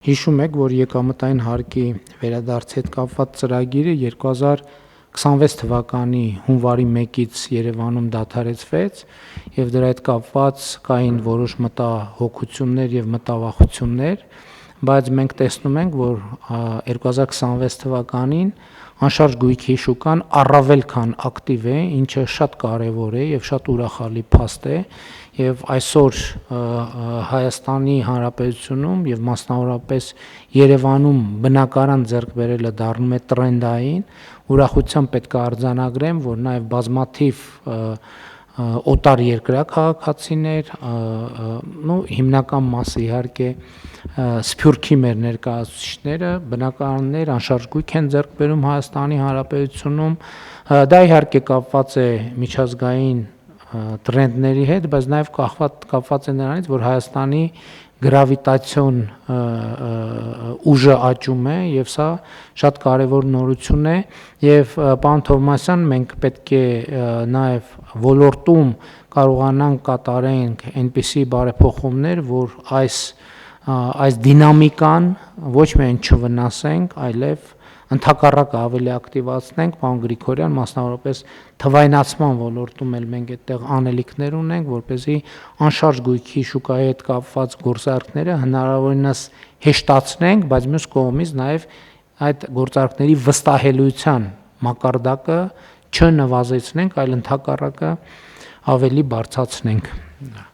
Հիշում եք, որ եկամտային հարկի վերադարձի հետ կապված ծրագիրը 2026 թվականի հունվարի 1-ից Երևանում դադարեցվեց եւ դրա հետ կապված կային որոշ մտահոգություններ եւ մտավախություններ, բայց մենք տեսնում ենք, որ 2026 թվականին անշարժ գույքի շուկան առավել քան ակտիվ է, ինչը շատ կարևոր է եւ շատ ուրախալի փաստ է եւ այսօր Հայաստանի Հանրապետությունում եւ մասնավորապես Երևանում բնակարան ձեռք բերելը դառնում է տրենդային, ուրախությամբ պետք է արձանագրեմ, որ նաեւ բազմաթիվ օտար երկրյա քաղաքացիներ, հիմնական մասը իհարկե Սփյուռքի մեր ներկայացուցիչները բնակարաններ անշարժ գույք են ձեռք բերում Հայաստանի Հանրապետությունում, դա իհարկե կապված է միջազգային տրենդների հետ, բայց նաև կապված է նրանից, որ Հայաստանի գրավիտացիոն ուժը աճում է եւ սա շատ կարեւոր նորություն է եւ պարոն Թովմասյան, մենք պետք է նաեւ ոլորտում կարողանանք կատարենք այնպիսի բարեփոխումներ, որ այս դինամիկան ոչ միայն չվնասենք, այլև ընդհակառակը ավելի ակտիվացնենք, պարոն Գրիգորյան, մասնավորապես թվայնացման ոլորտում էլ մենք այդտեղ անելիքներ ունենք, որպեսզի անշարժ գույքի շուկայի հետ կապված գործարքները հնարավորինս հեշտացնենք, բայց մյուս կողմից նաև այդ գործարքների վստահելիության մակարդակը չնվազեցնենք, այլ ընդհակառակը ավելի բարձրացնենք։